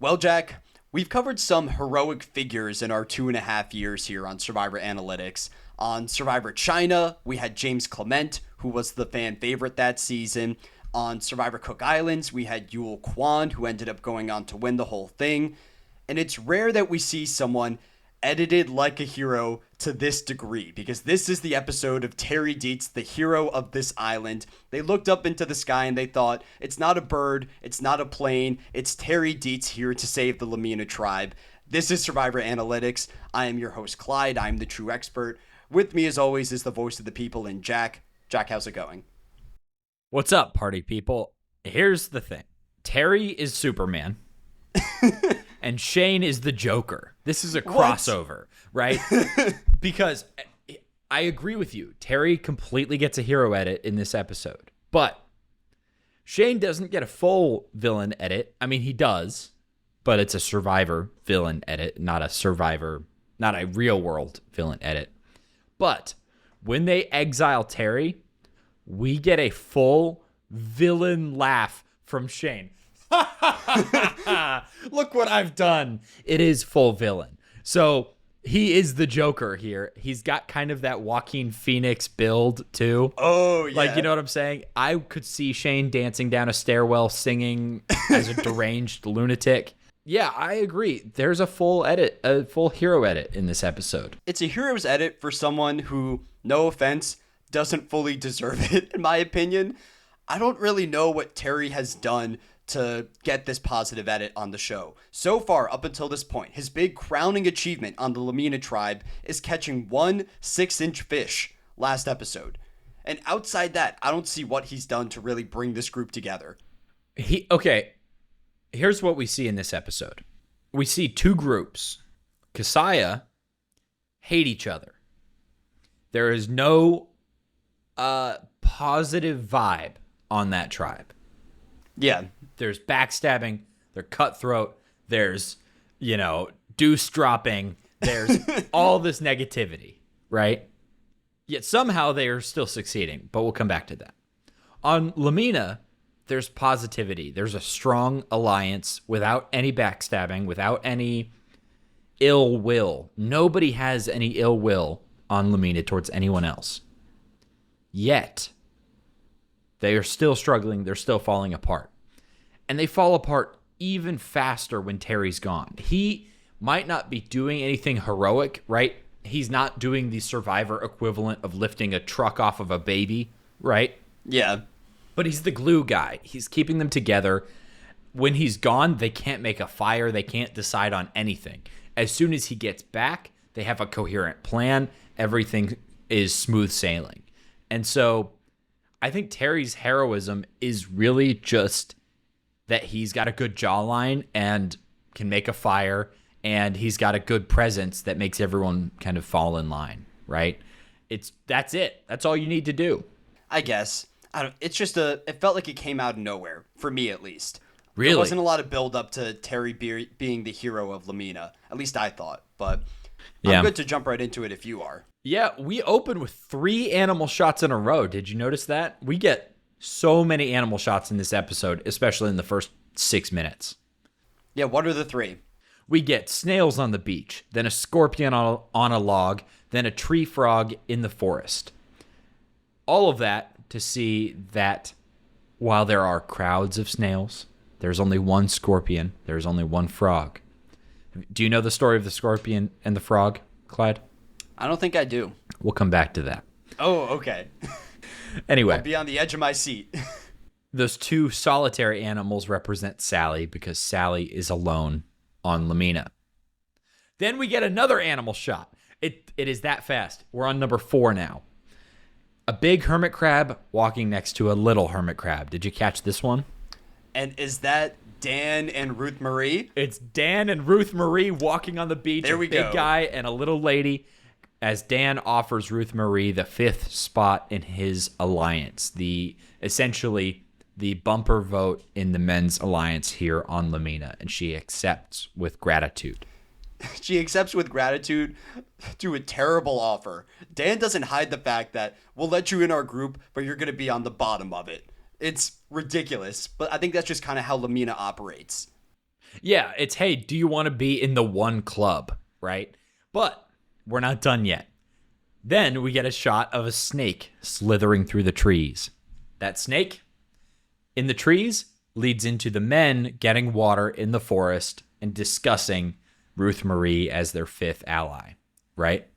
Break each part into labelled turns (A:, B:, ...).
A: Well, Jack, we've covered some heroic figures in our 2.5 years here on Survivor Analytics. On Survivor China, we had James Clement, who was the fan favorite that season. On Survivor Cook Islands, we had Yul Kwan, who ended up going on to win the whole thing. And it's rare that we see someone edited like a hero to this degree, because this is the episode of Terry Dietz, the hero of this island. They looked up into the sky and they thought, it's not a bird, it's not a plane, it's Terry Dietz here to save the Lamina tribe. This is Survivor Analytics. I am your host, Clyde. I'm the true expert. With me, as always, is the voice of the people in Jack. Jack, how's it going?
B: What's up, party people? Here's the thing. Terry is Superman. And Shane is the Joker. This is a crossover, right? Because I agree with you. Terry completely gets a hero edit in this episode. But Shane doesn't get a full villain edit. I mean, he does, but it's a Survivor villain edit, not a real world villain edit. But when they exile Terry, we get a full villain laugh from Shane. Look what I've done. It is full villain. So he is the Joker here. He's got kind of that Joaquin Phoenix build too.
A: Oh, yeah.
B: Like, you know what I'm saying? I could see Shane dancing down a stairwell singing as a deranged lunatic. Yeah, I agree. There's a full hero edit in this episode.
A: It's a hero's edit for someone who, no offense, doesn't fully deserve it, in my opinion. I don't really know what Terry has done to get this positive edit on the show. So far, up until this point, his big crowning achievement on the Lamina tribe is catching one 6-inch fish last episode. And outside that, I don't see what he's done to really bring this group together.
B: Okay, here's what we see in this episode. We see two groups. Kasaya hate each other. There is no positive vibe on that tribe.
A: Yeah.
B: There's backstabbing, there's cutthroat, there's, deuce dropping, there's all this negativity, right? Yet somehow they are still succeeding, but we'll come back to that. On Lamina, there's positivity. There's a strong alliance without any backstabbing, without any ill will. Nobody has any ill will on Lamina towards anyone else. Yet, they are still struggling. They're still falling apart. And they fall apart even faster when Terry's gone. He might not be doing anything heroic, right? He's not doing the Survivor equivalent of lifting a truck off of a baby, right?
A: Yeah.
B: But he's the glue guy. He's keeping them together. When he's gone, they can't make a fire. They can't decide on anything. As soon as he gets back, they have a coherent plan. Everything is smooth sailing. And so I think Terry's heroism is really just that he's got a good jawline and can make a fire, and he's got a good presence that makes everyone kind of fall in line, right? That's it. That's all you need to do.
A: I guess. It felt like it came out of nowhere, for me at least.
B: Really?
A: There wasn't a lot of build up to Terry being the hero of Lamina. At least I thought, but I'm good to jump right into it if you are.
B: Yeah, we open with 3 animal shots in a row. Did you notice that? We get so many animal shots in this episode, especially in the first 6 minutes.
A: Yeah, what are the 3?
B: We get snails on the beach, then a scorpion on a log, then a tree frog in the forest. All of that to see that while there are crowds of snails, there's only one scorpion, there's only one frog. Do you know the story of the scorpion and the frog, Clyde?
A: I don't think I do.
B: We'll come back to that.
A: Oh, okay.
B: Anyway.
A: I'll be on the edge of my seat.
B: Those 2 solitary animals represent Sally because Sally is alone on Lamina. Then we get another animal shot. It is that fast. We're on number 4 now. A big hermit crab walking next to a little hermit crab. Did you catch this one?
A: And is that Dan and Ruth Marie?
B: It's Dan and Ruth Marie walking on the beach.
A: There we go.
B: A big guy and a little lady, as Dan offers Ruth Marie the 5th spot in his alliance. Essentially the bumper vote in the men's alliance here on Lamina, and she accepts with gratitude.
A: She accepts with gratitude to a terrible offer. Dan doesn't hide the fact that we'll let you in our group, but you're going to be on the bottom of it. It's ridiculous, but I think that's just kind of how Lamina operates.
B: Yeah, it's, hey, do you want to be in the one club, right? But we're not done yet. Then we get a shot of a snake slithering through the trees. That snake in the trees leads into the men getting water in the forest and discussing Ruth Marie as their fifth ally, right?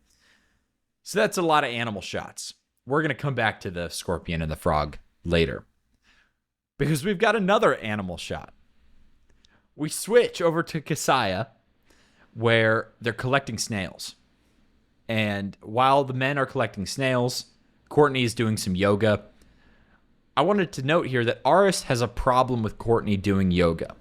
B: So that's a lot of animal shots. We're going to come back to the scorpion and the frog later because we've got another animal shot. We switch over to Kasaya where they're collecting snails. And while the men are collecting snails, Courtney is doing some yoga. I wanted to note here that Aris has a problem with Courtney doing yoga.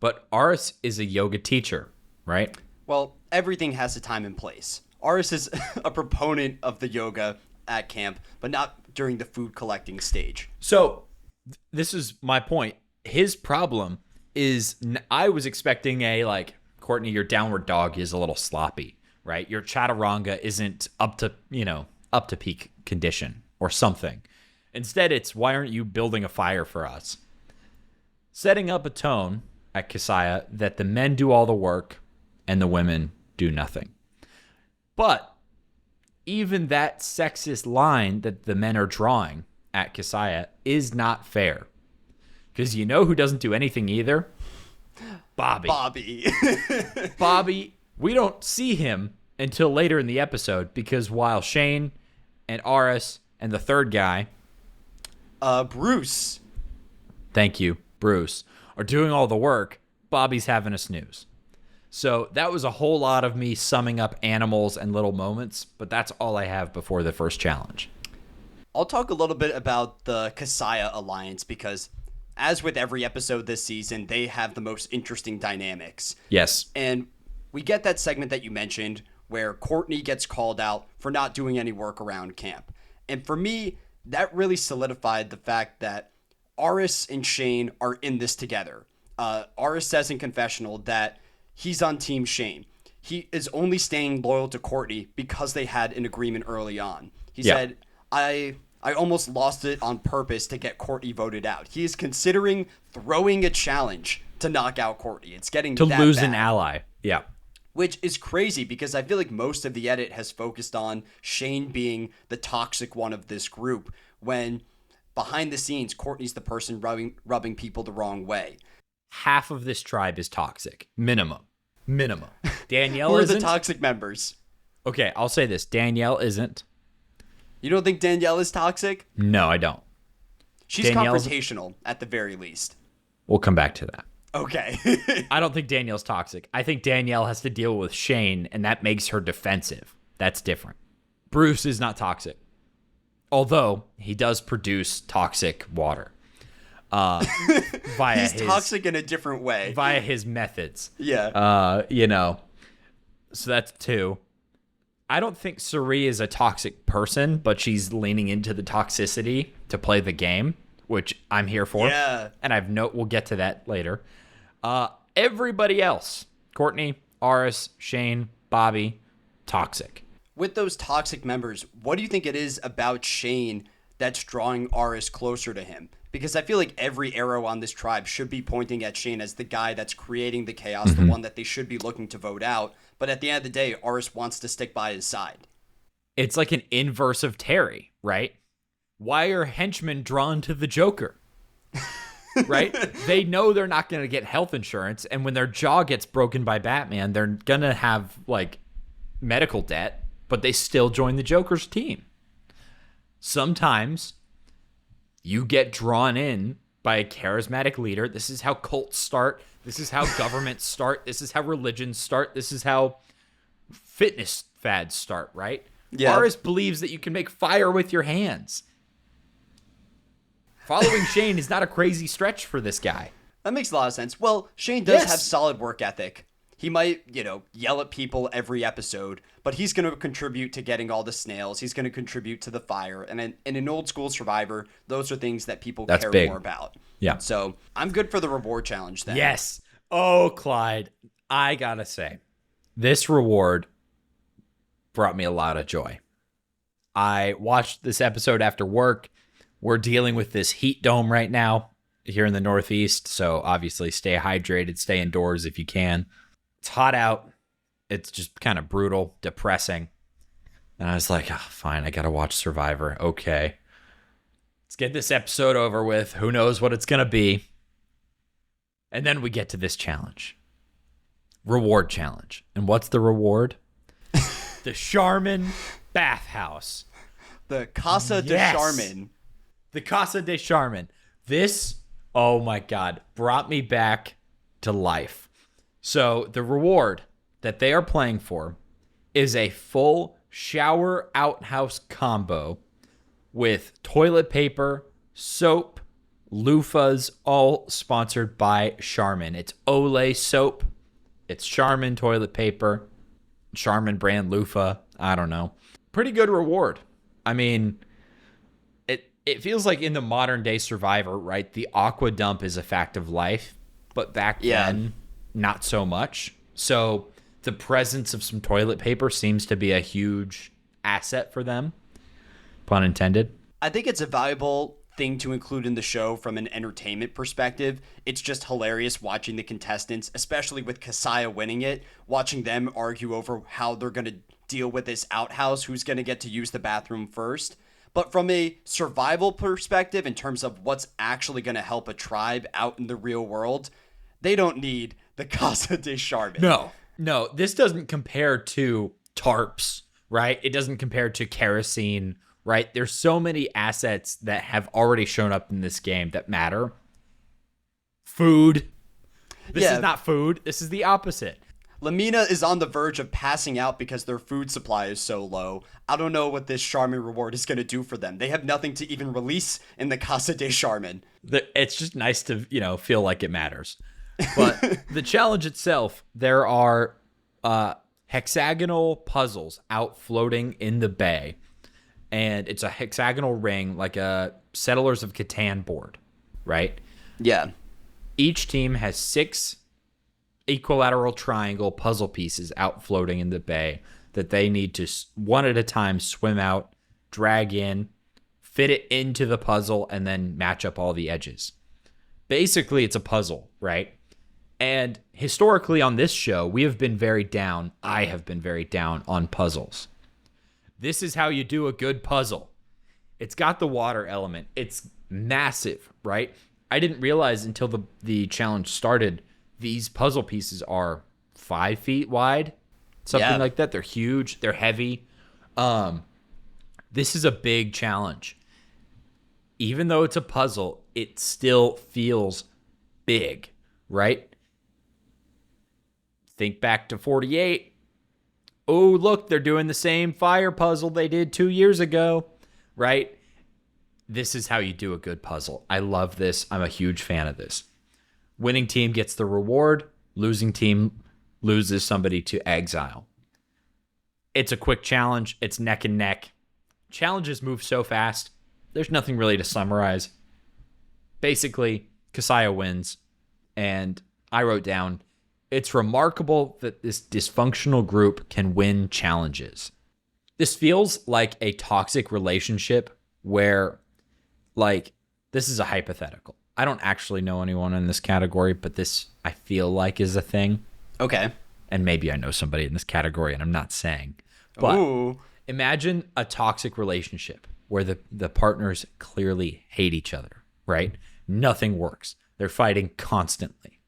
B: But Aris is a yoga teacher, right?
A: Well, everything has a time and place. Aris is a proponent of the yoga at camp, but not during the food collecting stage.
B: So this is my point. His problem is I was expecting Courtney, your downward dog is a little sloppy, right? Your chaturanga isn't up to peak condition or something. Instead, it's, why aren't you building a fire for us? Setting up a tone at Kasaya that the men do all the work and the women do nothing. But even that sexist line that the men are drawing at Kasaya is not fair. Because you know who doesn't do anything either? Bobby. Bobby, we don't see him until later in the episode because while Shane and Aris and the third guy,
A: Bruce.
B: Thank you, Bruce, are doing all the work, Bobby's having a snooze. So that was a whole lot of me summing up animals and little moments, but that's all I have before the first challenge.
A: I'll talk a little bit about the Kasaya alliance because, as with every episode this season, they have the most interesting dynamics.
B: Yes.
A: And we get that segment that you mentioned where Courtney gets called out for not doing any work around camp. And for me, that really solidified the fact that Aris and Shane are in this together. Aris says in confessional that he's on Team Shane. He is only staying loyal to Courtney because they had an agreement early on. He said, I almost lost it on purpose to get Courtney voted out. He is considering throwing a challenge to knock out Courtney. It's getting
B: to
A: that
B: lose
A: bad.
B: an ally. Yeah.
A: Which is crazy because I feel like most of the edit has focused on Shane being the toxic one of this group when behind the scenes, Courtney's the person rubbing people the wrong way.
B: Half of this tribe is toxic. Minimum. Danielle
A: Who are
B: isn't.
A: the toxic members?
B: Okay, I'll say this. Danielle isn't.
A: You don't think Danielle is toxic?
B: No, I don't.
A: She's confrontational at the very least.
B: We'll come back to that.
A: Okay.
B: I don't think Danielle's toxic. I think Danielle has to deal with Shane, and that makes her defensive. That's different. Bruce is not toxic. Although, he does produce toxic water.
A: He's toxic in a different way.
B: Via his methods.
A: Yeah.
B: So that's two. I don't think Suri is a toxic person, but she's leaning into the toxicity to play the game, which I'm here for.
A: Yeah.
B: And we'll get to that later. Everybody else, Courtney, Aris, Shane, Bobby, toxic.
A: With those toxic members, what do you think it is about Shane that's drawing Aris closer to him? Because I feel like every arrow on this tribe should be pointing at Shane as the guy that's creating the chaos, the one that they should be looking to vote out. But at the end of the day, Aris wants to stick by his side.
B: It's like an inverse of Terry, right? Why are henchmen drawn to the Joker? Right? They know they're not going to get health insurance, and when their jaw gets broken by Batman, they're going to have, medical debt, but they still join the Joker's team. Sometimes you get drawn in by a charismatic leader. This is how cults start. This is how governments start. This is how religions start. This is how fitness fads start, right?
A: Yeah.
B: Aris believes that you can make fire with your hands. Following Shane is not a crazy stretch for this guy.
A: That makes a lot of sense. Well, Shane does
B: Yes.
A: have solid work ethic. He might, yell at people every episode, but he's going to contribute to getting all the snails. He's going to contribute to the fire. And in an old school Survivor, those are things that people care
B: big.
A: more about.
B: Yeah.
A: So I'm good for the reward challenge then.
B: Yes. Oh, Clyde, I gotta say, this reward brought me a lot of joy. I watched this episode after work. We're dealing with this heat dome right now here in the Northeast, so obviously stay hydrated, stay indoors if you can. It's hot out. It's just kind of brutal, depressing. And I was like, oh, fine, I got to watch Survivor. Okay. Let's get this episode over with. Who knows what it's going to be? And then we get to this challenge. Reward challenge. And what's the reward? The Charmin bathhouse.
A: The Casa de Charmin.
B: The Casa de Charmin. This, oh my God, brought me back to life. So the reward that they are playing for is a full shower outhouse combo with toilet paper, soap, loofahs, all sponsored by Charmin. It's Olay soap. It's Charmin toilet paper, Charmin brand loofah. I don't know. Pretty good reward. I mean, it feels like in the modern day Survivor, right? The aqua dump is a fact of life, but back then, not so much. So the presence of some toilet paper seems to be a huge asset for them. Pun intended.
A: I think it's a valuable thing to include in the show from an entertainment perspective. It's just hilarious watching the contestants, especially with Kasaya winning it, watching them argue over how they're going to deal with this outhouse, who's going to get to use the bathroom first. But from a survival perspective, in terms of what's actually going to help a tribe out in the real world, they don't need the Casa de Charmin.
B: No, this doesn't compare to tarps, right? It doesn't compare to kerosene, right? There's so many assets that have already shown up in this game that matter. Food. This is not food. This is the opposite.
A: Lamina is on the verge of passing out because their food supply is so low. I don't know what this Charmin reward is going to do for them. They have nothing to even release in the Casa de Charmin.
B: It's just nice to, feel like it matters. But the challenge itself, there are hexagonal puzzles out floating in the bay. And it's a hexagonal ring, like a Settlers of Catan board, right?
A: Yeah.
B: Each team has 6 equilateral triangle puzzle pieces out floating in the bay that they need to, one at a time, swim out, drag in, fit it into the puzzle, and then match up all the edges. Basically, it's a puzzle, right? And historically on this show, we have been very down. I have been very down on puzzles. This is how you do a good puzzle. It's got the water element. It's massive, right? I didn't realize until the challenge started, these puzzle pieces are 5 feet wide, something like that. They're huge. They're heavy. This is a big challenge. Even though it's a puzzle, it still feels big, right? Think back to 48. Oh, look, they're doing the same fire puzzle they did 2 years ago, right? This is how you do a good puzzle. I love this. I'm a huge fan of this. Winning team gets the reward. Losing team loses somebody to exile. It's a quick challenge. It's neck and neck. Challenges move so fast. There's nothing really to summarize. Basically, Kasaya wins. And I wrote down, it's remarkable that this dysfunctional group can win challenges. This feels like a toxic relationship where, this is a hypothetical. I don't actually know anyone in this category, but this, I feel like, is a thing.
A: Okay.
B: And maybe I know somebody in this category, and I'm not saying. But imagine a toxic relationship where the partners clearly hate each other, right? Nothing works. They're fighting constantly.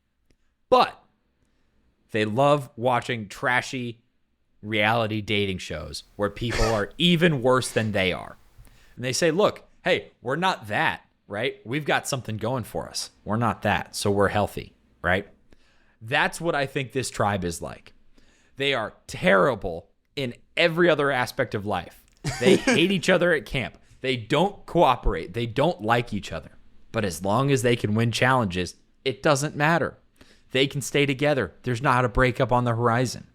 B: But they love watching trashy reality dating shows where people are even worse than they are. And they say, look, hey, we're not that, right? We've got something going for us. We're not that, so we're healthy, right? That's what I think this tribe is like. They are terrible in every other aspect of life. They hate each other at camp. They don't cooperate. They don't like each other. But as long as they can win challenges, it doesn't matter. They can stay together. There's not a breakup on the horizon.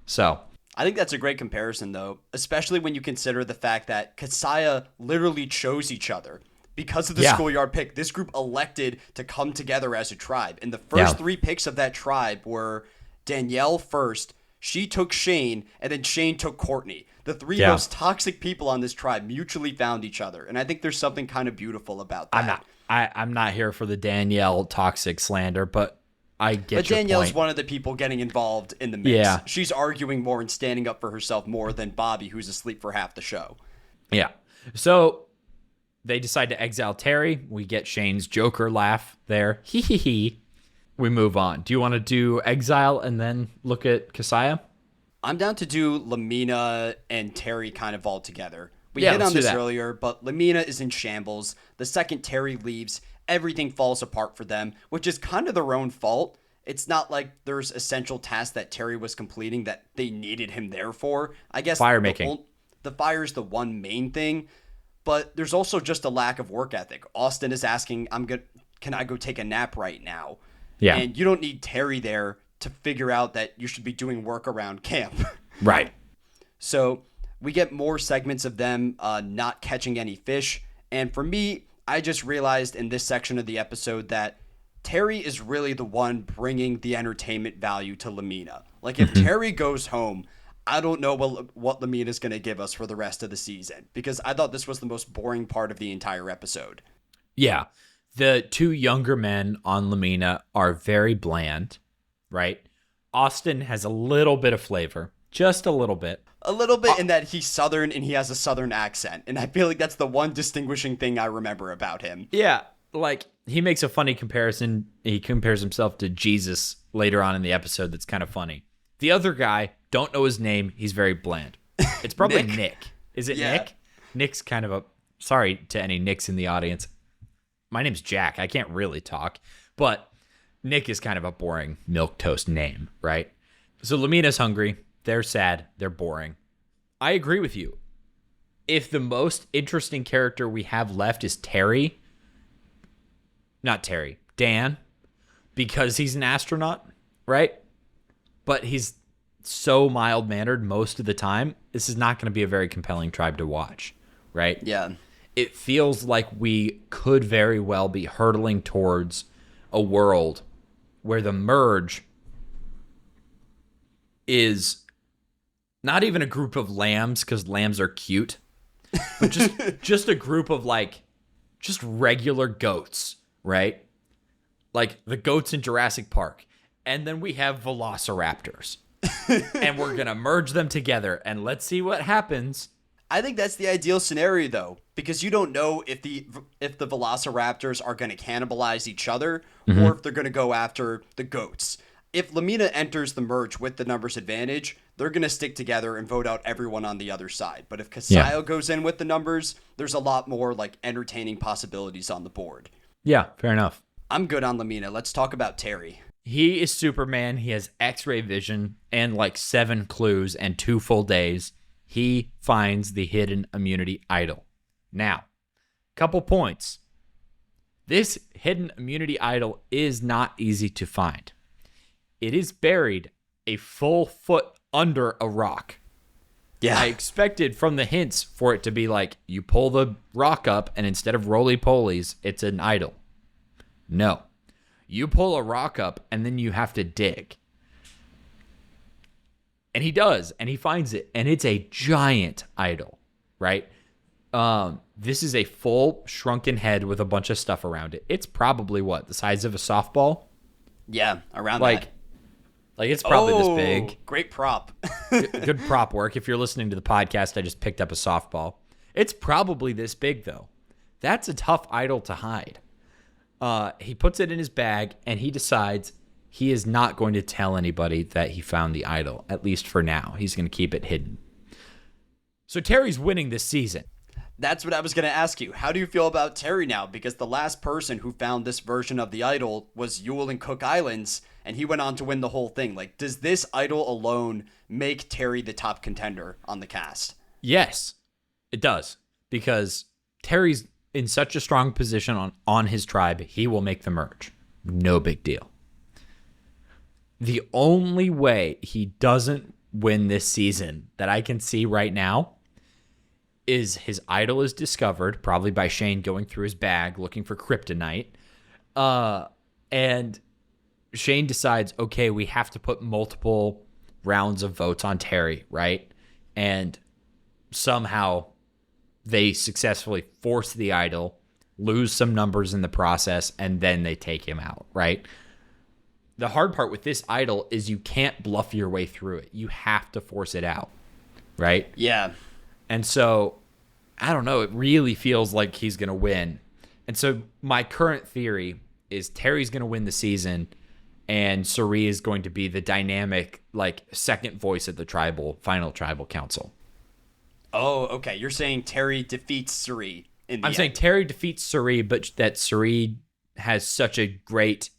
B: So
A: I think that's a great comparison, though, especially when you consider the fact that Kasaya literally chose each other. Because of the schoolyard pick, this group elected to come together as a tribe. And the first 3 picks of that tribe were Danielle first, she took Shane, and then Shane took Courtney. The 3 most toxic people on this tribe mutually found each other. And I think there's something kind of beautiful about that.
B: I'm not here for the Danielle toxic slander, but I get
A: But
B: your
A: Danielle's
B: point.
A: one of the people getting involved in the mix.
B: Yeah.
A: She's arguing more and standing up for herself more than Bobby, who's asleep for half the show.
B: Yeah. So they decide to exile Terry. We get Shane's Joker laugh there. Hee hee hee. We move on. Do you want to do exile and then look at Kasaya?
A: I'm down to do Lamina and Terry kind of all together. We
B: Yeah,
A: hit
B: let's
A: on
B: do
A: this
B: that.
A: earlier, but Lamina is in shambles. The second Terry leaves, everything falls apart for them, which is kind of their own fault. It's not like there's essential tasks that Terry was completing that they needed him there for. I guess
B: Fire making.
A: The fire is the one main thing, but there's also just a lack of work ethic. Austin is asking, can I go take a nap right now?
B: Yeah.
A: And you don't need Terry there to figure out that you should be doing work around camp.
B: Right.
A: So we get more segments of them not catching any fish. And for me, I just realized in this section of the episode that Terry is really the one bringing the entertainment value to Lamina. Like, if Terry goes home, I don't know what Lamina's going to give us for the rest of the season, because I thought this was the most boring part of the entire episode.
B: Yeah. The two younger men on Lamina are very bland, right? Austin has a little bit of flavor, just a little bit.
A: A little bit in that he's Southern and he has a Southern accent. And I feel like that's the one distinguishing thing I remember about him.
B: Yeah, like he makes a funny comparison. He compares himself to Jesus later on in the episode. That's kind of funny. The other guy, don't know his name. He's very bland. It's probably Nick. Is it
A: Yeah.
B: Nick? Nick's kind of a... Sorry to any Nicks in the audience. My name's Jack. I can't really talk. But Nick is kind of a boring milquetoast name, right? So Lamina's hungry. They're sad. They're boring. I agree with you. If the most interesting character we have left is Terry... Not Terry. Dan. Because he's an astronaut, right? But he's so mild-mannered most of the time. This is not going to be a very compelling tribe to watch, right?
A: Yeah.
B: It feels like we could very well be hurtling towards a world where the merge is not even a group of lambs, because lambs are cute, but just a group of just regular goats, right? Like the goats in Jurassic Park. And then we have velociraptors. And we're going to merge them together, and let's see what happens.
A: I think that's the ideal scenario, though, because you don't know if the velociraptors are going to cannibalize each other or if they're going to go after the goats. If Lamina enters the merge with the numbers advantage, they're going to stick together and vote out everyone on the other side. But if Kasaya goes in with the numbers, there's a lot more entertaining possibilities on the board.
B: Yeah, fair enough.
A: I'm good on Lamina. Let's talk about Terry.
B: He is Superman. He has X-ray vision and 7 clues and 2 full days. He finds the hidden immunity idol. Now, couple points. This hidden immunity idol is not easy to find. It is buried a full foot under a rock.
A: Yeah.
B: I expected from the hints for it to be you pull the rock up and instead of roly-polies, it's an idol. No. You pull a rock up and then you have to dig. And he does, and he finds it, and it's a giant idol, right? This is a full shrunken head with a bunch of stuff around it. It's probably the size of a softball?
A: Yeah, around that.
B: It's probably this big.
A: Great prop.
B: Good prop work. If you're listening to the podcast, I just picked up a softball. It's probably this big, though. That's a tough idol to hide. He puts it in his bag, and he decides he is not going to tell anybody that he found the idol, at least for now. He's going to keep it hidden. So Terry's winning this season.
A: That's what I was going to ask you. How do you feel about Terry now? Because the last person who found this version of the idol was Yule and Cook Islands, and he went on to win the whole thing. Does this idol alone make Terry the top contender on the cast?
B: Yes, it does. Because Terry's in such a strong position on his tribe, he will make the merge. No big deal. The only way he doesn't win this season that I can see right now is his idol is discovered, probably by Shane going through his bag looking for kryptonite. And Shane decides, okay, we have to put multiple rounds of votes on Terry, right? And somehow they successfully force the idol lose some numbers in the process, and then they take him out, right? The hard part with this idol is you can't bluff your way through it. You have to force it out, right?
A: Yeah.
B: And so, I don't know. It really feels like he's going to win. And so my current theory is Terry's going to win the season, and Suri is going to be the dynamic, like, second voice of the final tribal council.
A: Oh, okay. You're saying Terry defeats Suri in the
B: I'm
A: end.
B: saying Terry defeats Suri, but that Suri has such a great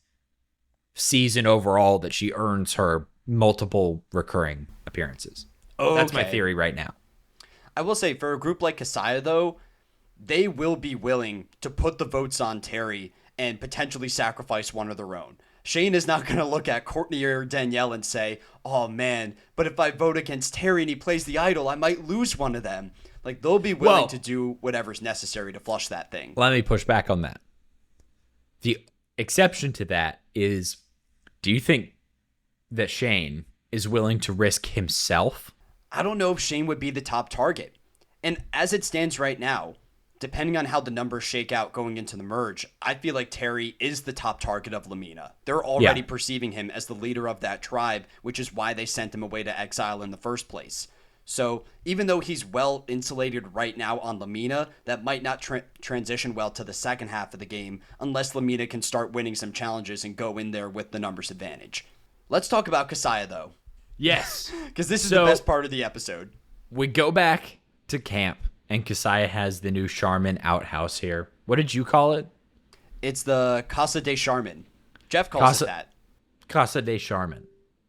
B: season overall that she earns her multiple recurring appearances.
A: Oh,
B: that's my
A: okay.
B: theory right now.
A: I will say, for a group like Kasaya, though, they will be willing to put the votes on Terry and potentially sacrifice one of their own. Shane is not going to look at Courtney or Danielle and say, oh man, but if I vote against Terry and he plays the idol, I might lose one of them. Like, they'll be willing to do whatever's necessary to flush that thing.
B: Let me push back on that. The exception to that is, do you think that Shane is willing to risk himself?
A: I don't know if Shane would be the top target. And as it stands right now, depending on how the numbers shake out going into the merge, I feel like Terry is the top target of Lamina. They're already perceiving him as the leader of that tribe, which is why they sent him away to exile in the first place. So even though he's well insulated right now on Lamina, that might not transition well to the second half of the game unless Lamina can start winning some challenges and go in there with the numbers advantage. Let's talk about Kasaya, though.
B: Yes.
A: Because this is the best part of the episode.
B: We go back to camp, and Kasaya has the new Charmin outhouse here. What did you call it?
A: It's the Casa de Charmin. Jeff calls it that.
B: Casa de Charmin.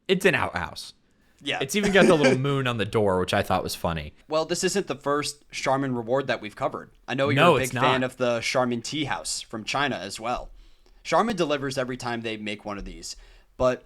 B: It's an outhouse.
A: Yeah.
B: It's even got the little moon on the door, which I thought was funny.
A: Well, this isn't the first Charmin reward that we've covered. I know you're a big fan of the Charmin Tea House from China as well. Charmin delivers every time they make one of these. But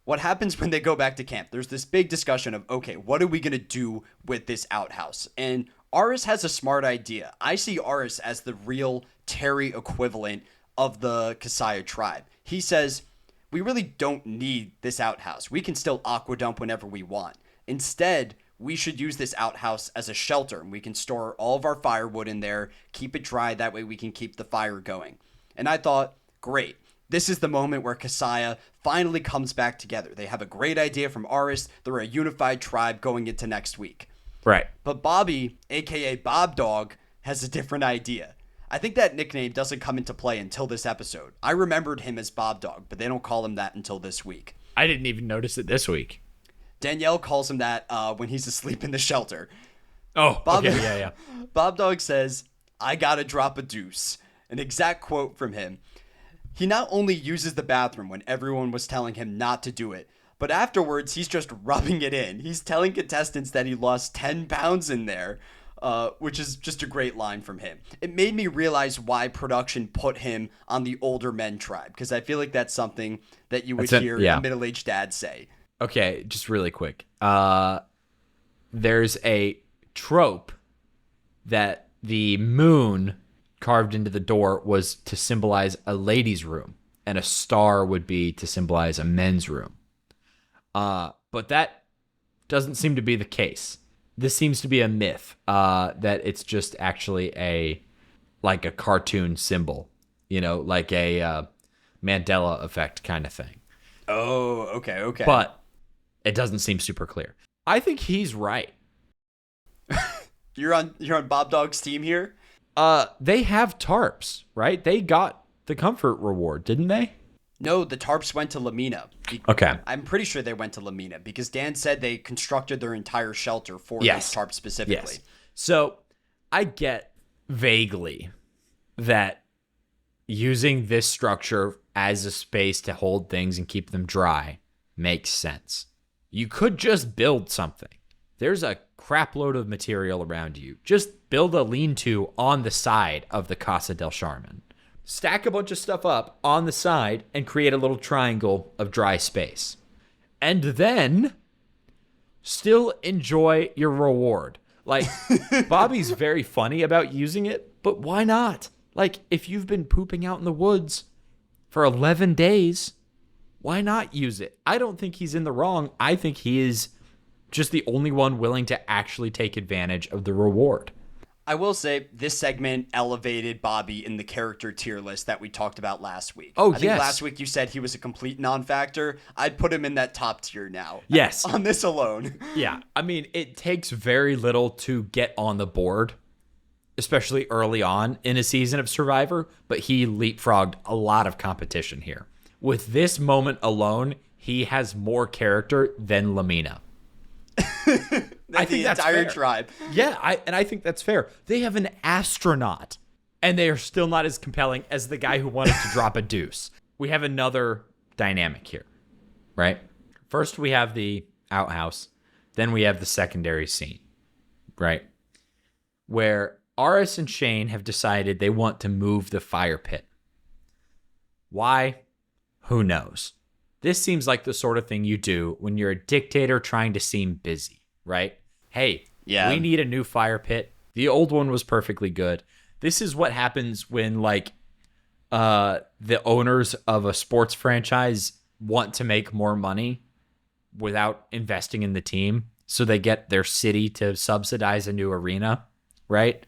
A: what happens when they go back to camp? There's this big discussion of, okay, what are we going to do with this outhouse? And Aris has a smart idea. I see Aris as the real Terry equivalent of the Kasaya tribe. He says, we really don't need this outhouse. We can still aqua dump whenever we want. Instead, we should use this outhouse as a shelter, and we can store all of our firewood in there, keep it dry, that way we can keep the fire going. And I thought, great. This is the moment where Kasaya finally comes back together. They have a great idea from Aris. They're a unified tribe going into next week.
B: Right.
A: But Bobby, a.k.a. Bob Dog, has a different idea. I think that nickname doesn't come into play until this episode. I remembered him as Bob Dog, but they don't call him that until this week.
B: I didn't even notice it this week.
A: Danielle calls him that when he's asleep in the shelter.
B: Oh, okay, yeah.
A: Bob Dog says, I gotta drop a deuce. An exact quote from him. He not only uses the bathroom when everyone was telling him not to do it, but afterwards he's just rubbing it in. He's telling contestants that he lost 10 pounds in there, which is just a great line from him. It made me realize why production put him on the older men tribe, because I feel like that's something that you would hear a middle-aged dad say.
B: Okay, just really quick. There's a trope that the moon carved into the door was to symbolize a ladies' room, and a star would be to symbolize a men's room. But that doesn't seem to be the case. This seems to be a myth, that it's just actually like a cartoon symbol, like a Mandela effect kind of thing.
A: Oh, okay.
B: But it doesn't seem super clear. I think he's right.
A: You're on Bob Dog's team here?
B: They have tarps, right? They got the comfort reward, didn't they?
A: No, the tarps went to Lamina.
B: Okay.
A: I'm pretty sure they went to Lamina because Dan said they constructed their entire shelter for those tarps specifically.
B: Yes. So I get vaguely that using this structure as a space to hold things and keep them dry makes sense. You could just build something. There's a crap load of material around you. Just build a lean-to on the side of the Casa del Charmin. Stack a bunch of stuff up on the side and create a little triangle of dry space. And then still enjoy your reward. Like, Bobby's very funny about using it, but why not? Like, if you've been pooping out in the woods for 11 days, why not use it? I don't think he's in the wrong. I think he is just the only one willing to actually take advantage of the reward.
A: I will say this segment elevated Bobby in the character tier list that we talked about last week.
B: Oh,
A: I think last week you said he was a complete non-factor. I'd put him in that top tier now.
B: Yes.
A: On this alone.
B: Yeah. I mean, it takes very little to get on the board, especially early on in a season of Survivor, but he leapfrogged a lot of competition here. With this moment alone, he has more character than Lamina.
A: I think the entire tribe.
B: Yeah, I think that's fair. They have an astronaut, and they are still not as compelling as the guy who wanted to drop a deuce. We have another dynamic here, right? First, we have the outhouse. Then we have the secondary scene, right? Where Aris and Shane have decided they want to move the fire pit. Why? Who knows? This seems like the sort of thing you do when you're a dictator trying to seem busy, right? Hey, we need a new fire pit. The old one was perfectly good. This is what happens when, like, the owners of a sports franchise want to make more money without investing in the team. So they get their city to subsidize a new arena, right?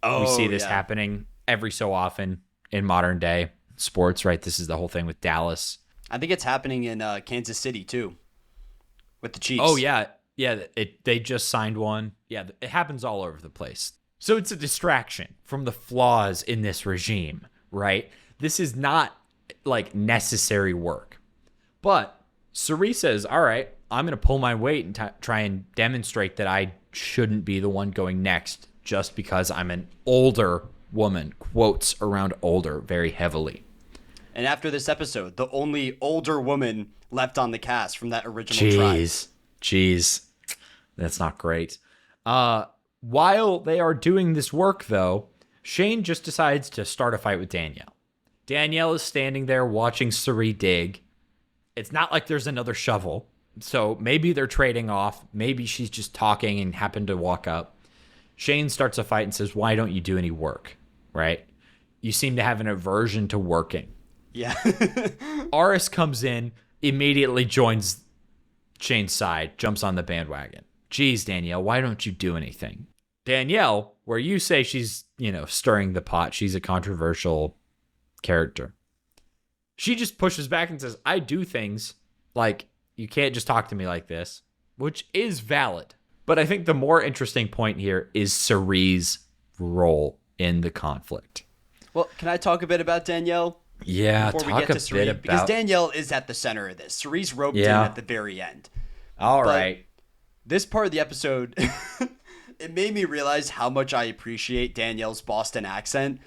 B: We see this happening every so often in modern day sports, right? This is the whole thing with Dallas.
A: I think it's happening in Kansas City, too, with the Chiefs.
B: Oh, yeah. Yeah, they just signed one. Yeah, it happens all over the place. So it's a distraction from the flaws in this regime, right? This is not, like, necessary work. But Suri says, all right, I'm going to pull my weight and try and demonstrate that I shouldn't be the one going next just because I'm an older woman. Quotes around older very heavily.
A: And after this episode, the only older woman left on the cast from that original tribe.
B: Jeez. That's not great. While they are doing this work, though, Shane just decides to start a fight with Danielle. Danielle is standing there watching Suri dig. It's not like there's another shovel. So maybe they're trading off. Maybe she's just talking and happened to walk up. Shane starts a fight and says, why don't you do any work? Right? You seem to have an aversion to working.
A: Yeah.
B: Aris comes in, immediately joins Shane's side, jumps on the bandwagon. Geez, Danielle, why don't you do anything? Danielle, where you say she's, stirring the pot, she's a controversial character. She just pushes back and says, I do things. Like, you can't just talk to me like this, which is valid. But I think the more interesting point here is Suri's role in the conflict.
A: Well, can I talk a bit about Danielle?
B: Yeah, before we get to Suri,
A: because Danielle is at the center of this. Suri's roped in at the very end.
B: All right.
A: This part of the episode, it made me realize how much I appreciate Danielle's Boston accent.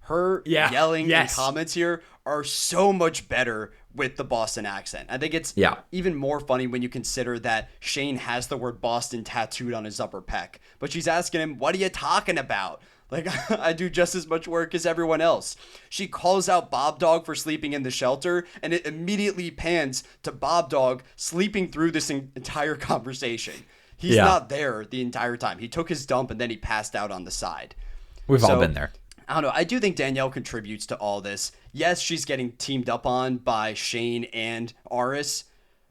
A: Her yelling and comments here are so much better with the Boston accent. I think it's even more funny when you consider that Shane has the word Boston tattooed on his upper pec. But she's asking him, what are you talking about? Like, I do just as much work as everyone else. She calls out Bob Dog for sleeping in the shelter, and it immediately pans to Bob Dog sleeping through this entire conversation. He's not there the entire time. He took his dump, and then he passed out on the side.
B: We've all been there.
A: I don't know. I do think Danielle contributes to all this. Yes, she's getting teamed up on by Shane and Aris,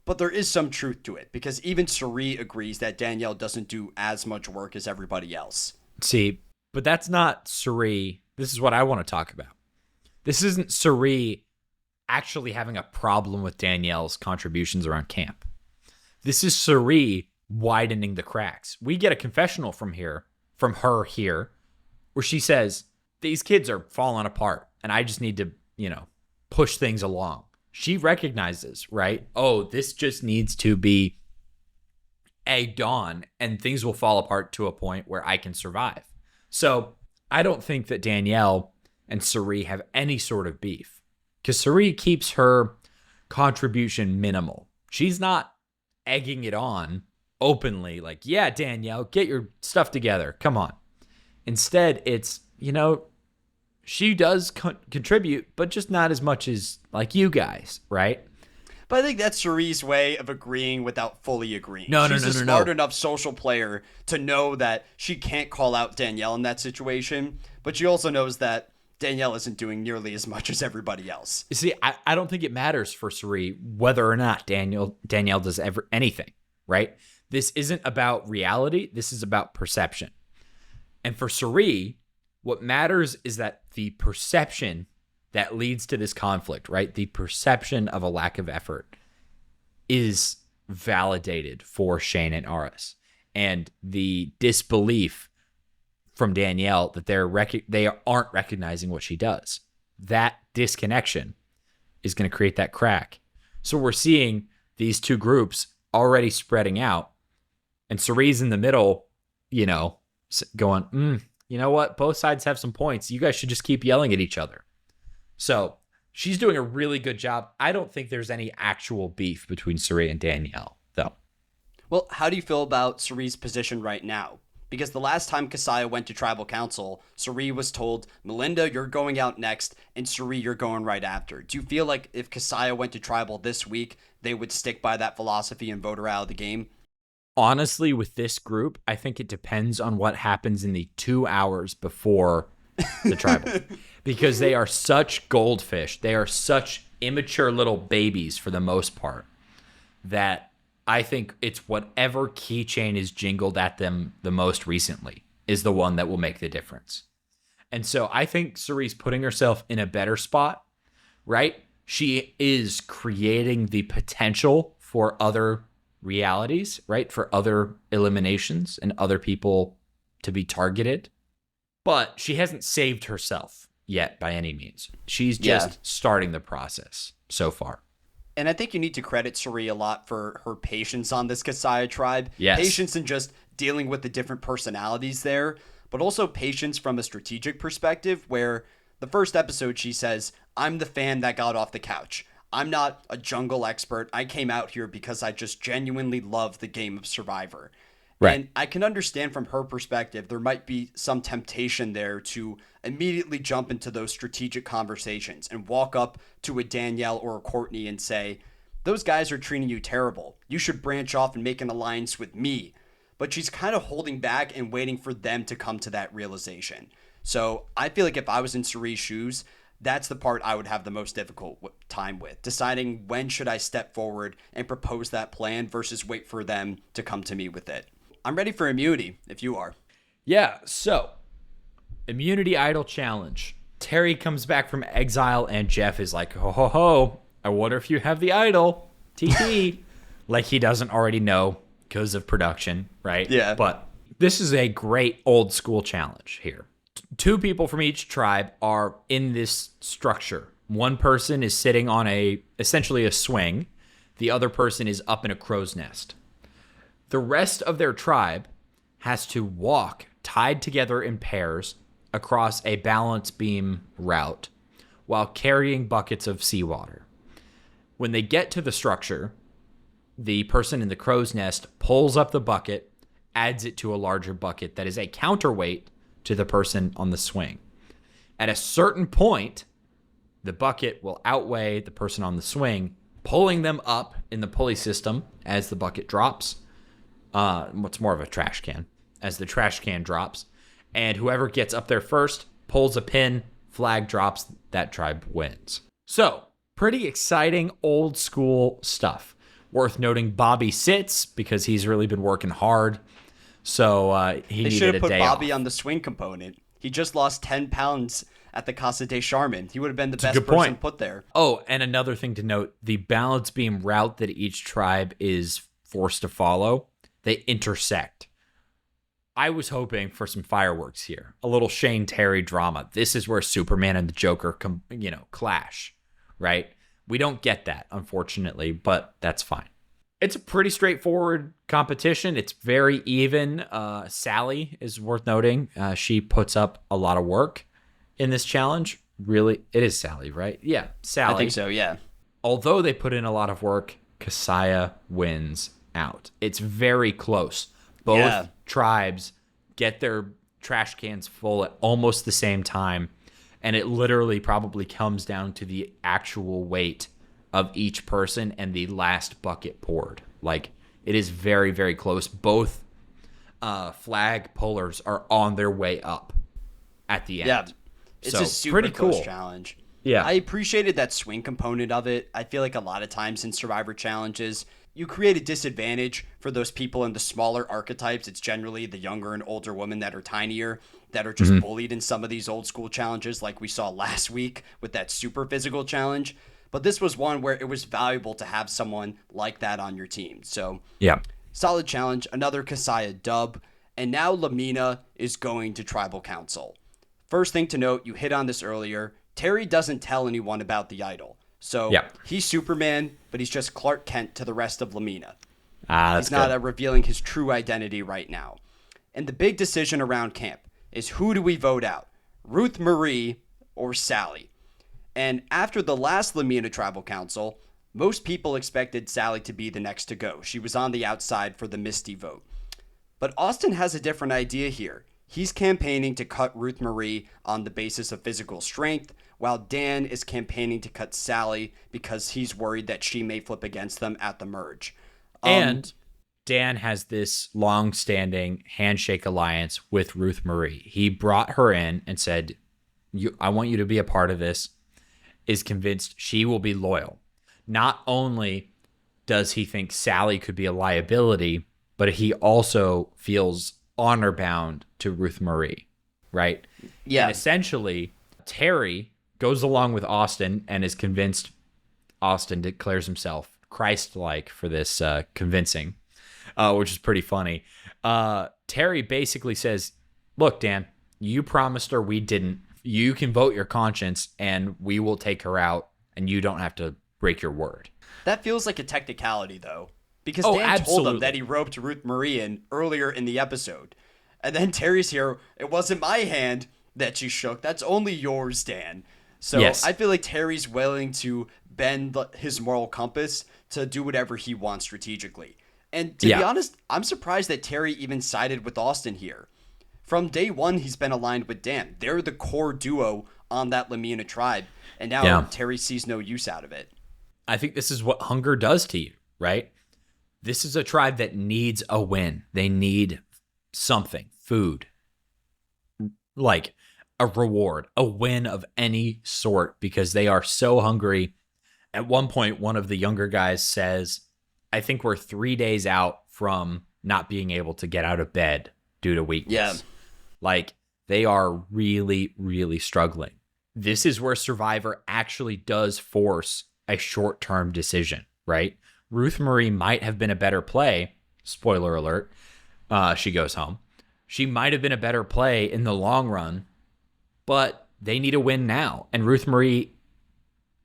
A: but there is some truth to it, because even Suri agrees that Danielle doesn't do as much work as everybody else.
B: See, but that's not Suri. This is what I want to talk about. This isn't Suri actually having a problem with Danielle's contributions around camp. This is Suri widening the cracks. We get a confessional from her here, where she says, these kids are falling apart, and I just need to, push things along. She recognizes, right? Oh, this just needs to be egged on, and things will fall apart to a point where I can survive. So I don't think that Danielle and Suri have any sort of beef, because Suri keeps her contribution minimal. She's not egging it on openly, like, yeah, Danielle, get your stuff together. Come on. Instead, it's, she does contribute, but just not as much as, like, you guys, right?
A: But I think that's Suri's way of agreeing without fully agreeing. She's a smart enough social player to know that she can't call out Danielle in that situation, but she also knows that Danielle isn't doing nearly as much as everybody else.
B: You see, I don't think it matters for Suri whether or not Danielle does anything, right? This isn't about reality. This is about perception. And for Suri, what matters is that the perception that leads to this conflict, right? The perception of a lack of effort is validated for Shane and Aris. And the disbelief from Danielle that they aren't recognizing what she does. That disconnection is going to create that crack. So we're seeing these two groups already spreading out, and Suri's in the middle, going, you know what? Both sides have some points. You guys should just keep yelling at each other. So she's doing a really good job. I don't think there's any actual beef between Suri and Danielle, though.
A: Well, how do you feel about Suri's position right now? Because the last time Kasaya went to tribal council, Suri was told, Melinda, you're going out next, and Suri, you're going right after. Do you feel like if Kasaya went to tribal this week, they would stick by that philosophy and vote her out of the game?
B: Honestly, with this group, I think it depends on what happens in the 2 hours before the tribal. Because they are such goldfish. They are such immature little babies for the most part that I think it's whatever keychain is jingled at them the most recently is the one that will make the difference. And so I think Suri's putting herself in a better spot, right? She is creating the potential for other realities, right? For other eliminations and other people to be targeted. But she hasn't saved herself yet by any means. She's just starting the process so far.
A: And I think you need to credit Suri a lot for her patience on this Kasaya tribe.
B: Yes.
A: Patience in just dealing with the different personalities there, but also patience from a strategic perspective where the first episode she says, I'm the fan that got off the couch. I'm not a jungle expert. I came out here because I just genuinely love the game of Survivor. Right. And I can understand from her perspective, there might be some temptation there to immediately jump into those strategic conversations and walk up to a Danielle or a Courtney and say, those guys are treating you terrible. You should branch off and make an alliance with me. But she's kind of holding back and waiting for them to come to that realization. So I feel like if I was in Suri's shoes, that's the part I would have the most difficult time with, deciding when should I step forward and propose that plan versus wait for them to come to me with it. I'm ready for immunity, if you are.
B: Yeah, so immunity idol challenge. Terry comes back from exile and Jeff is like, ho, ho, ho, I wonder if you have the idol. TT. Like he doesn't already know because of production, right?
A: Yeah.
B: But this is a great old school challenge here. Two people from each tribe are in this structure. One person is sitting on essentially a swing. The other person is up in a crow's nest. The rest of their tribe has to walk tied together in pairs across a balance beam route while carrying buckets of seawater. When they get to the structure, the person in the crow's nest pulls up the bucket, adds it to a larger bucket that is a counterweight to the person on the swing. At a certain point, the bucket will outweigh the person on the swing, pulling them up in the pulley system as the bucket drops. What's more of a trash can, as the trash can drops. And whoever gets up there first pulls a pin, flag drops, that tribe wins. So, pretty exciting old school stuff. Worth noting, Bobby sits because he's really been working hard. So he needed a day off. They should have put
A: Bobby on the swing component. He just lost 10 pounds at the Casa de Charmin. He would have been the best person put there.
B: Oh, and another thing to note, the balance beam route that each tribe is forced to follow, they intersect. I was hoping for some fireworks here. A little Shane Terry drama. This is where Superman and the Joker clash, right? We don't get that, unfortunately, but that's fine. It's a pretty straightforward competition. It's very even. Sally is worth noting. She puts up a lot of work in this challenge. Really, it is Sally, right? Yeah, Sally.
A: I think so, yeah.
B: Although they put in a lot of work, Kasaya wins out. It's very close. Both tribes get their trash cans full at almost the same time, and it literally probably comes down to the actual weight of each person and the last bucket poured. Like, it is very, very close. Both flag pullers are on their way up at the end.
A: Yeah, it's a super close challenge.
B: Yeah.
A: I appreciated that swing component of it. I feel like a lot of times in Survivor challenges, you create a disadvantage for those people in the smaller archetypes. It's generally the younger and older women that are tinier that are just bullied in some of these old school challenges, like we saw last week with that super physical challenge. But this was one where it was valuable to have someone like that on your team. So,
B: Yeah.
A: solid challenge, another Kasaya dub. And now Lamina is going to Tribal Council. First thing to note, you hit on this earlier, Terry doesn't tell anyone about the idol. So
B: Yeah.
A: he's Superman, but he's just Clark Kent to the rest of Lamina.
B: That's
A: He's not
B: good.
A: revealing his true identity right now. And the big decision around camp is who do we vote out? Ruth Marie or Sally? And after the last Lamina Tribal Council, most people expected Sally to be the next to go. She was on the outside for the Misty vote. But Austin has a different idea here. He's campaigning to cut Ruth Marie on the basis of physical strength, while Dan is campaigning to cut Sally because he's worried that she may flip against them at the merge.
B: And Dan has this long-standing handshake alliance with Ruth Marie. He brought her in and said, I want you to be a part of this, is convinced she will be loyal. Not only does he think Sally could be a liability, but he also feels honor bound to Ruth Marie, right?
A: Yeah.
B: And essentially, Terry goes along with Austin and is convinced. Austin declares himself Christ-like for this convincing, which is pretty funny. Terry basically says, look, Dan, you promised her, we didn't. You can vote your conscience and we will take her out and you don't have to break your word.
A: That feels like a technicality, though, because
B: Oh,
A: Dan told
B: absolutely.
A: him that he roped Ruth Marie in earlier in the episode. And then Terry's here, it wasn't my hand that she shook. That's only yours, Dan. So
B: Yes.
A: I feel like Terry's willing to bend his moral compass to do whatever he wants strategically. And to be honest, I'm surprised that Terry even sided with Austin here. From day one, he's been aligned with Dan. They're the core duo on that Lamina tribe. And now Terry sees no use out of it.
B: I think this is what hunger does to you, right? This is a tribe that needs a win. They need something, food, like a reward, a win of any sort, because they are so hungry. At one point, one of the younger guys says, I think we're 3 days out from not being able to get out of bed due to weakness.
A: Yeah.
B: Like, they are really, really struggling. This is where Survivor actually does force a short-term decision, right? Ruth Marie might have been a better play. Spoiler alert. She goes home. She might have been a better play in the long run, but they need a win now. And Ruth Marie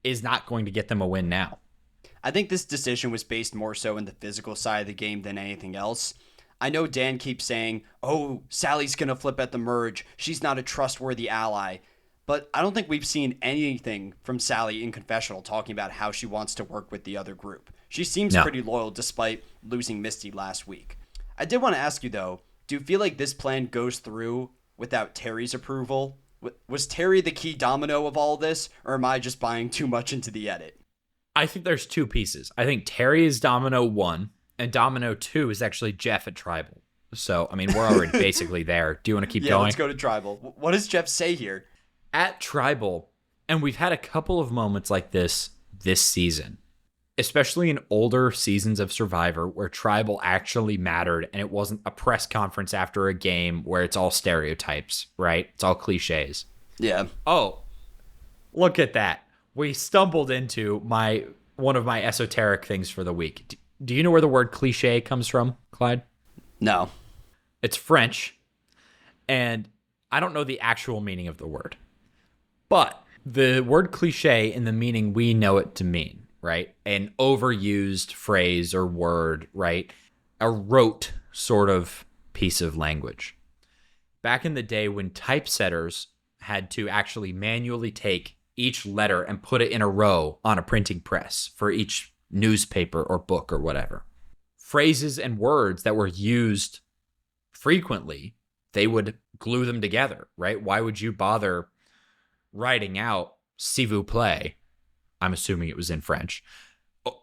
B: is not going to get them a win now.
A: I think this decision was based more so in the physical side of the game than anything else. I know Dan keeps saying, oh, Sally's going to flip at the merge. She's not a trustworthy ally. But I don't think we've seen anything from Sally in confessional talking about how she wants to work with the other group. She seems pretty loyal despite losing Misty last week. I did want to ask you, though, do you feel like this plan goes through without Terry's approval? Was Terry the key domino of all this, or am I just buying too much into the edit?
B: I think there's two pieces. I think Terry is domino 1, and domino 2 is actually Jeff at Tribal. So, I mean, we're already basically there. Do you want to keep going?
A: Yeah, let's go to Tribal. What does Jeff say here?
B: At Tribal, and we've had a couple of moments like this season, especially in older seasons of Survivor where Tribal actually mattered and it wasn't a press conference after a game where it's all stereotypes, right? It's all cliches.
A: Yeah.
B: Oh, look at that. We stumbled into one of my esoteric things for the week. Do you know where the word cliche comes from, Clyde?
A: No.
B: It's French, and I don't know the actual meaning of the word. But the word cliche in the meaning we know it to mean, right? An overused phrase or word, right? A rote sort of piece of language. Back in the day when typesetters had to actually manually take each letter and put it in a row on a printing press for each newspaper or book or whatever. Phrases and words that were used frequently, they would glue them together, right? Why would you bother writing out s'il vous plaît, I'm assuming it was in French,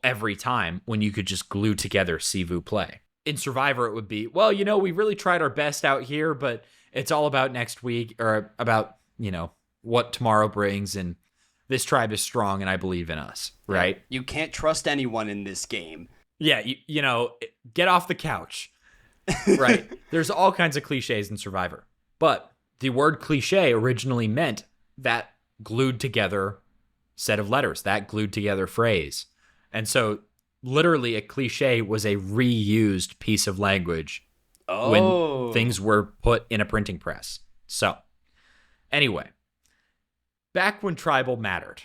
B: every time when you could just glue together s'il vous plaît? In Survivor, it would be, well, we really tried our best out here, but it's all about next week or about, what tomorrow brings. And this tribe is strong and I believe in us, right?
A: You can't trust anyone in this game.
B: Yeah, you know, get off the couch, right? There's all kinds of cliches in Survivor. But the word cliche originally meant that glued together set of letters, that glued together phrase. And so literally a cliche was a reused piece of language when things were put in a printing press. So anyway, back when tribal mattered.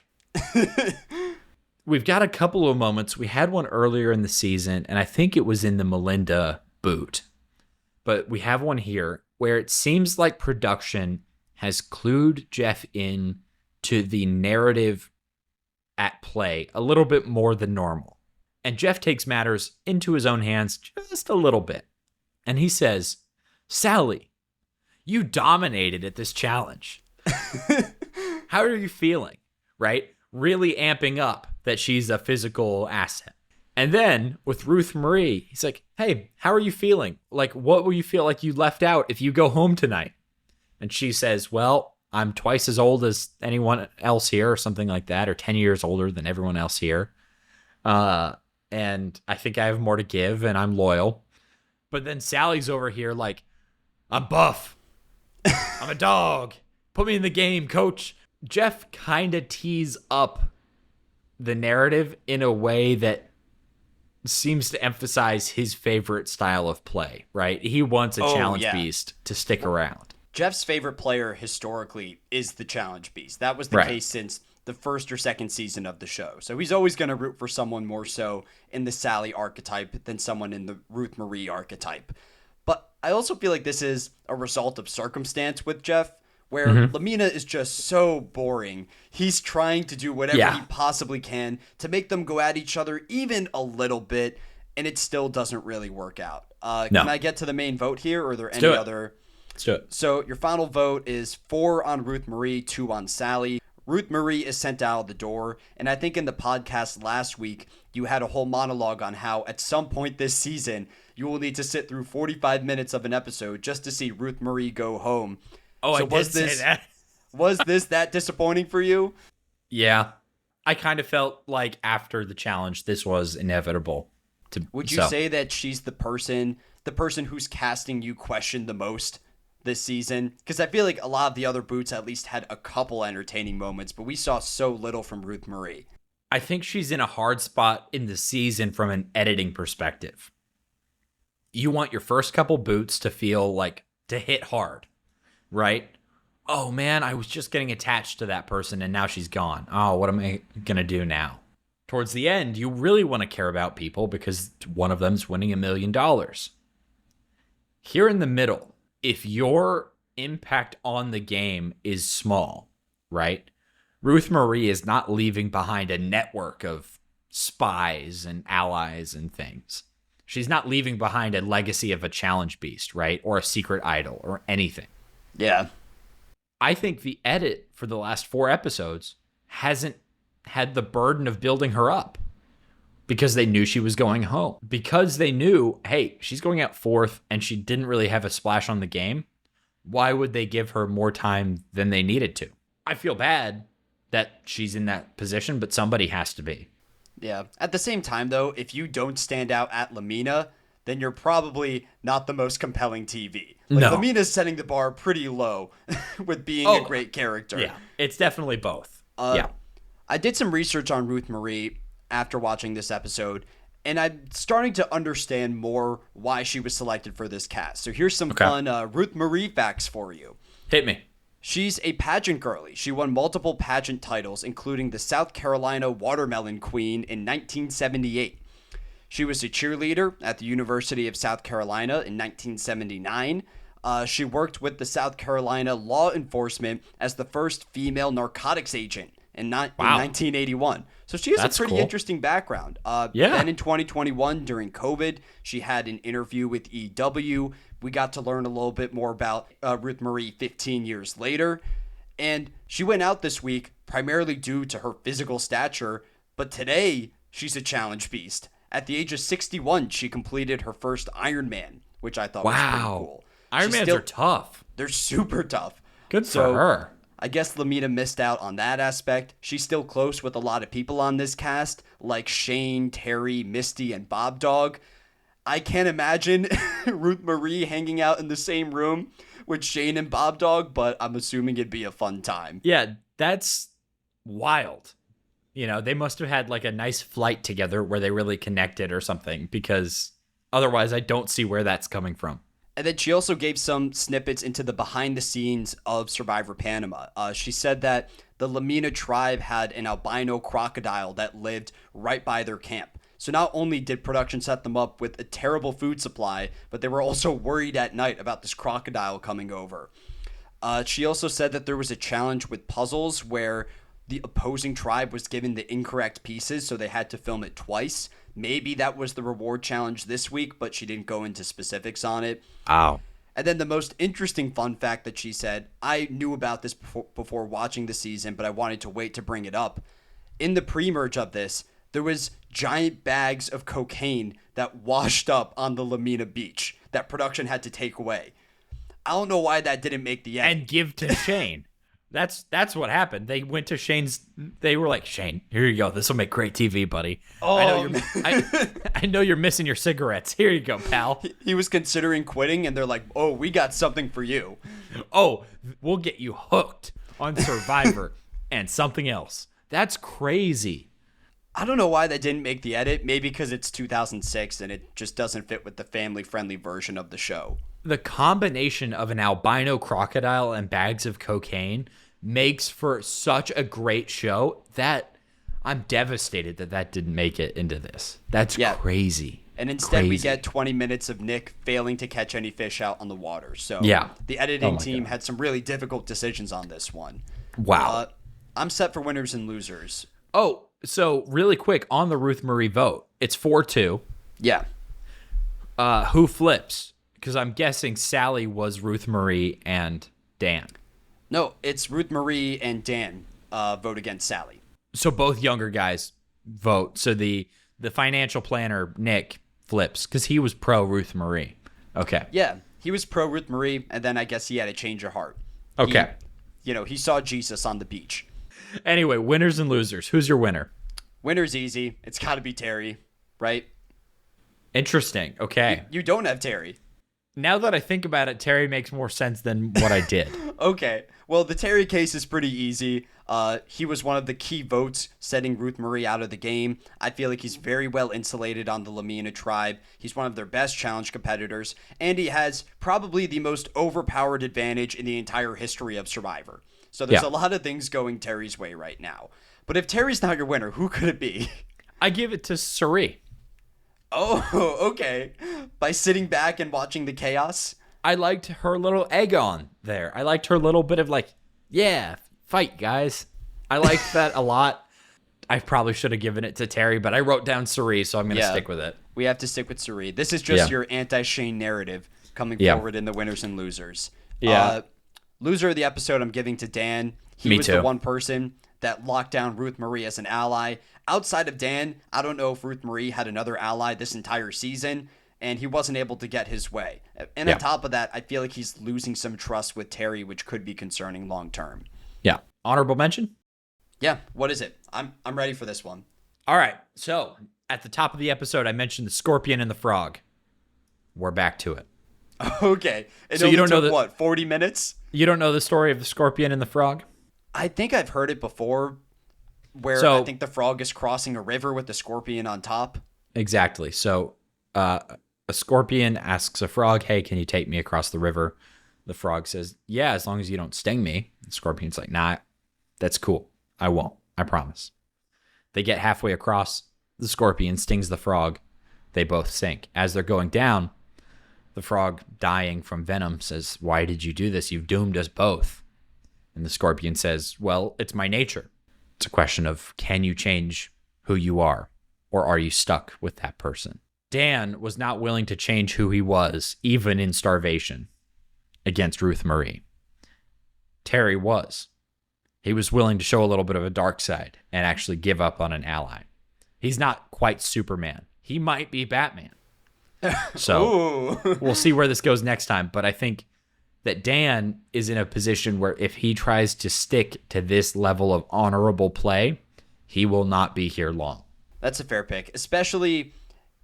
B: We've got a couple of moments. We had one earlier in the season, and I think it was in the Melinda boot. But we have one here where it seems like production has clued Jeff in to the narrative at play a little bit more than normal. And Jeff takes matters into his own hands just a little bit. And he says, Sally, you dominated at this challenge. How are you feeling? Right? Really amping up that she's a physical asset. And then with Ruth Marie, he's like, hey, how are you feeling? Like, what will you feel like you left out if you go home tonight? And she says, well, I'm twice as old as anyone else here or something like that, or 10 years older than everyone else here. And I think I have more to give and I'm loyal. But then Sally's over here like, I'm buff. I'm a dog. Put me in the game, coach. Jeff kind of tees up the narrative in a way that seems to emphasize his favorite style of play, right? He wants a challenge beast to stick around.
A: Jeff's favorite player historically is the challenge beast. That was the case since the first or second season of the show. So he's always going to root for someone more so in the Sally archetype than someone in the Ruth Marie archetype. But I also feel like this is a result of circumstance with Jeff, where Lamina is just so boring. He's trying to do whatever he possibly can to make them go at each other even a little bit, and it still doesn't really work out. Can I get to the main vote here, or are there any other?
B: Let's do it.
A: So your final vote is 4 on Ruth Marie, 2 on Sally. Ruth Marie is sent out the door, and I think in the podcast last week, you had a whole monologue on how at some point this season, you will need to sit through 45 minutes of an episode just to see Ruth Marie go home.
B: Oh, so I did say that.
A: Was this that disappointing for you?
B: Yeah. I kind of felt like after the challenge, this was inevitable.
A: Would you say that she's the person whose casting you questioned the most this season? Because I feel like a lot of the other boots at least had a couple entertaining moments, but we saw so little from Ruth Marie.
B: I think she's in a hard spot in the season from an editing perspective. You want your first couple boots to feel like to hit hard. Right? Oh man, I was just getting attached to that person and now she's gone. Oh, what am I going to do now? Towards the end, you really want to care about people because one of them's winning $1 million. Here in the middle, if your impact on the game is small, right? Ruth Marie is not leaving behind a network of spies and allies and things. She's not leaving behind a legacy of a challenge beast, right? Or a secret idol or anything.
A: Yeah.
B: I think the edit for the last 4 episodes hasn't had the burden of building her up because they knew she was going home. Because they knew, hey, she's going out 4th and she didn't really have a splash on the game. Why would they give her more time than they needed to? I feel bad that she's in that position, but somebody has to be.
A: Yeah. At the same time, though, if you don't stand out at Lamina, then you're probably not the most compelling TV. Like, Lamina's setting the bar pretty low with being a great character.
B: Yeah, it's definitely both.
A: I did some research on Ruth Marie after watching this episode, and I'm starting to understand more why she was selected for this cast. So here's some fun Ruth Marie facts for you.
B: Hit me.
A: She's a pageant girly. She won multiple pageant titles, including the South Carolina Watermelon Queen in 1978. She was a cheerleader at the University of South Carolina in 1979. She worked with the South Carolina law enforcement as the first female narcotics agent in 1981. So she has a pretty interesting background. Then in 2021, during COVID, she had an interview with EW. We got to learn a little bit more about Ruth Marie 15 years later. And she went out this week primarily due to her physical stature. But today, she's a challenge beast. At the age of 61, she completed her first Ironman, which I thought was pretty cool.
B: Ironmans are tough.
A: They're super tough.
B: Good for her.
A: I guess Lamina missed out on that aspect. She's still close with a lot of people on this cast, like Shane, Terry, Misty, and Bob Dog. I can't imagine Ruth Marie hanging out in the same room with Shane and Bob Dog, but I'm assuming it'd be a fun time.
B: Yeah, that's wild. They must have had like a nice flight together where they really connected or something, because otherwise I don't see where that's coming from.
A: And then she also gave some snippets into the behind the scenes of Survivor Panama. She said that the Lamina tribe had an albino crocodile that lived right by their camp. So not only did production set them up with a terrible food supply, but they were also worried at night about this crocodile coming over. She also said that there was a challenge with puzzles where the opposing tribe was given the incorrect pieces, so they had to film it twice. Maybe that was the reward challenge this week, but she didn't go into specifics on it.
B: Ow.
A: And then the most interesting fun fact that she said, I knew about this before watching the season, but I wanted to wait to bring it up. In the pre-merge of this, there was giant bags of cocaine that washed up on the Lamina beach that production had to take away. I don't know why that didn't make the end.
B: And give to Shane. That's what happened. They went to Shane's. They were like, Shane, here you go. This will make great TV, buddy.
A: Oh,
B: I know you're missing your cigarettes. Here you go, pal.
A: He was considering quitting, and they're like, oh, we got something for you.
B: Oh, we'll get you hooked on Survivor and something else. That's crazy.
A: I don't know why that didn't make the edit. Maybe because it's 2006 and it just doesn't fit with the family-friendly version of the show.
B: The combination of an albino crocodile and bags of cocaine makes for such a great show that I'm devastated that didn't make it into this. That's crazy.
A: And instead we get 20 minutes of Nick failing to catch any fish out on the water. So the editing team had some really difficult decisions on this one.
B: Wow.
A: I'm set for winners and losers.
B: Oh, so really quick on the Ruth Marie vote. It's 4-2.
A: Yeah.
B: Who flips? Because I'm guessing Sally was Ruth Marie and Dan.
A: No, it's Ruth Marie and Dan vote against Sally.
B: So both younger guys vote. So the financial planner, Nick, flips because he was pro Ruth Marie. Okay.
A: Yeah, he was pro Ruth Marie, and then I guess he had a change of heart.
B: Okay.
A: He saw Jesus on the beach.
B: Anyway, winners and losers. Who's your winner?
A: Winner's easy. It's got to be Terry, right?
B: Interesting. Okay.
A: You don't have Terry.
B: Now that I think about it, Terry makes more sense than what I did.
A: Okay. Well, the Terry case is pretty easy. He was one of the key votes setting Ruth Marie out of the game. I feel like he's very well insulated on the Lamina tribe. He's one of their best challenge competitors, and he has probably the most overpowered advantage in the entire history of Survivor. So there's a lot of things going Terry's way right now. But if Terry's not your winner, who could it be?
B: I give it to Suri.
A: Oh, okay. By sitting back and watching the chaos?
B: I liked her little egg on there. I liked her little bit of like, yeah, fight, guys. I liked that a lot. I probably should have given it to Terry, but I wrote down Suri, so I'm going to stick with it.
A: We have to stick with Suri. This is just your anti-Shane narrative coming forward in the winners and losers.
B: Yeah.
A: Loser of the episode I'm giving to Dan. He was the one person that locked down Ruth Marie as an ally. Outside of Dan, I don't know if Ruth Marie had another ally this entire season, and he wasn't able to get his way. And on top of that, I feel like he's losing some trust with Terry, which could be concerning long term.
B: Yeah. Honorable mention?
A: Yeah. What is it? I'm ready for this one.
B: All right. So at the top of the episode, I mentioned the scorpion and the frog. We're back to it.
A: Okay.
B: So you don't know
A: what, 40 minutes?
B: You don't know the story of the scorpion and the frog?
A: I think I've heard it before, where I think the frog is crossing a river with the scorpion on top.
B: Exactly. So a scorpion asks a frog, hey, can you take me across the river? The frog says, yeah, as long as you don't sting me. The scorpion's like, nah, that's cool. I won't. I promise. They get halfway across. The scorpion stings the frog. They both sink. As they're going down, the frog, dying from venom, says, why did you do this? You've doomed us both. And the scorpion says, well, it's my nature. It's a question of, can you change who you are? Or are you stuck with that person? Dan was not willing to change who he was, even in starvation, against Ruth Marie. Terry was. He was willing to show a little bit of a dark side and actually give up on an ally. He's not quite Superman. He might be Batman. So we'll see where this goes next time. But I think that Dan is in a position where if he tries to stick to this level of honorable play, he will not be here long.
A: That's a fair pick, especially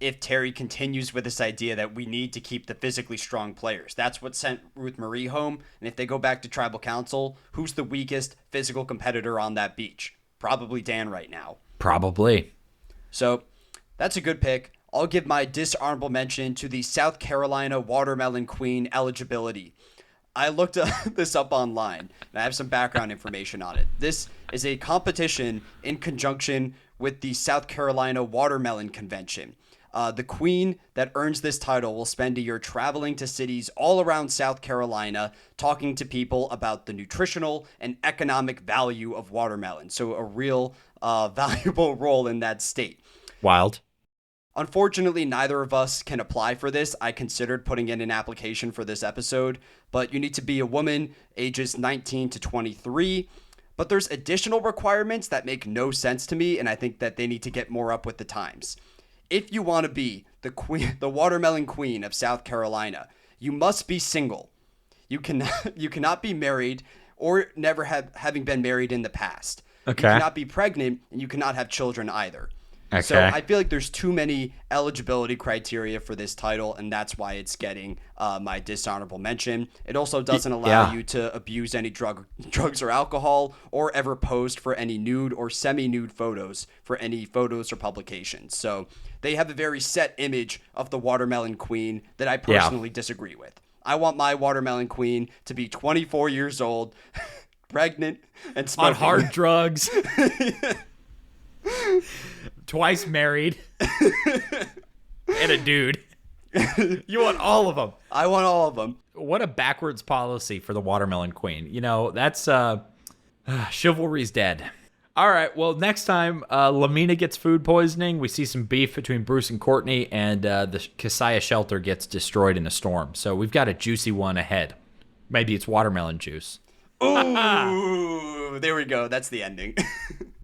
A: if Terry continues with this idea that we need to keep the physically strong players. That's what sent Ruth Marie home. And if they go back to tribal council, who's the weakest physical competitor on that beach? Probably Dan right now.
B: Probably.
A: So that's a good pick. I'll give my dishonorable mention to the South Carolina Watermelon Queen eligibility. I looked this up online, and I have some background information on it. This is a competition in conjunction with the South Carolina Watermelon Convention. The queen that earns this title will spend a year traveling to cities all around South Carolina, talking to people about the nutritional and economic value of watermelon. So a real valuable role in that state.
B: Wild.
A: Unfortunately, neither of us can apply for this. I considered putting in an application for this episode, but you need to be a woman ages 19 to 23. But there's additional requirements that make no sense to me, and I think that they need to get more up with the times. If you want to be the queen, the watermelon queen of South Carolina, you must be single. You cannot be married or never having been married in the past.
B: Okay.
A: You cannot be pregnant, and you cannot have children either.
B: Okay.
A: So I feel like there's too many eligibility criteria for this title, and that's why it's getting my dishonorable mention. It also doesn't allow you to abuse any drugs or alcohol, or ever post for any nude or semi-nude photos for any photos or publications. So they have a very set image of the watermelon queen that I personally disagree with. I want my watermelon queen to be 24 years old, pregnant, and smoking.
B: On hard drugs. Twice married. And a dude. You want all of them.
A: I want all of them.
B: What a backwards policy for the watermelon queen. You know, that's chivalry's dead. All right, well, next time Lamina gets food poisoning, we see some beef between Bruce and Courtney, and the Keziah shelter gets destroyed in a storm. So we've got a juicy one ahead. Maybe it's watermelon juice.
A: Ooh, there we go. That's the ending.